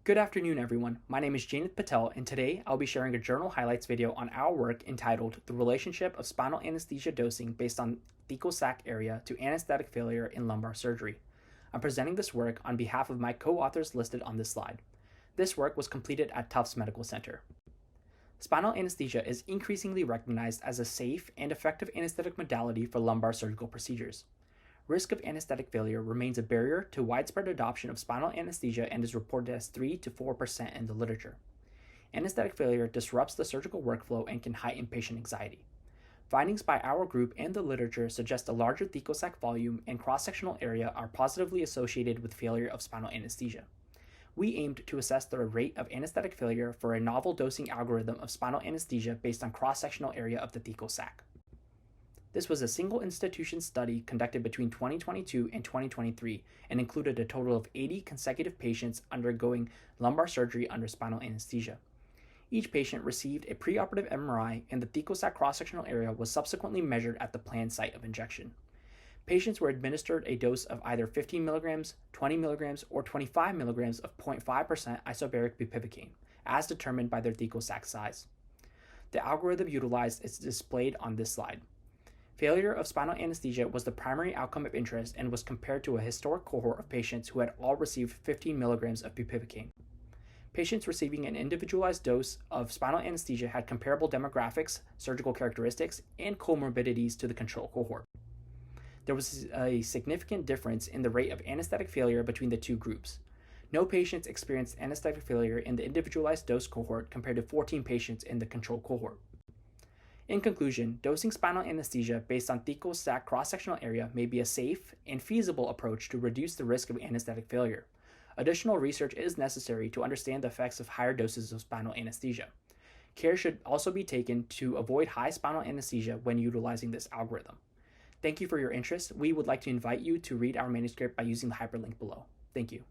Good afternoon, everyone. My name is Jainith Patel, and today I'll be sharing a journal highlights video on our work entitled The Relationship of Spinal Anesthesia Dosing Based on Thecal Sac Area to Anesthetic Failure in Lumbar Surgery. I'm presenting this work on behalf of my co-authors listed on this slide. This work was completed at Tufts Medical Center. Spinal anesthesia is increasingly recognized as a safe and effective anesthetic modality for lumbar surgical procedures. Risk of anesthetic failure remains a barrier to widespread adoption of spinal anesthesia and is reported as 3 to 4% in the literature. Anesthetic failure disrupts the surgical workflow and can heighten patient anxiety. Findings by our group and the literature suggest a larger thecal sac volume and cross-sectional area are positively associated with failure of spinal anesthesia. We aimed to assess the rate of anesthetic failure for a novel dosing algorithm of spinal anesthesia based on cross-sectional area of the thecal sac. This was a single institution study conducted between 2022 and 2023 and included a total of 80 consecutive patients undergoing lumbar surgery under spinal anesthesia. Each patient received a preoperative MRI and the thecal sac cross-sectional area was subsequently measured at the planned site of injection. Patients were administered a dose of either 15 mg, 20 mg, or 25 mg of 0.5% isobaric bupivacaine, as determined by their thecal sac size. The algorithm utilized is displayed on this slide. Failure of spinal anesthesia was the primary outcome of interest and was compared to a historic cohort of patients who had all received 15 mg of bupivacaine. Patients receiving an individualized dose of spinal anesthesia had comparable demographics, surgical characteristics, and comorbidities to the control cohort. There was a significant difference in the rate of anesthetic failure between the two groups. No patients experienced anesthetic failure in the individualized dose cohort compared to 14 patients in the control cohort. In conclusion, dosing spinal anesthesia based on thecal sac cross-sectional area may be a safe and feasible approach to reduce the risk of anesthetic failure. Additional research is necessary to understand the effects of higher doses of spinal anesthesia. Care should also be taken to avoid high spinal anesthesia when utilizing this algorithm. Thank you for your interest. We would like to invite you to read our manuscript by using the hyperlink below. Thank you.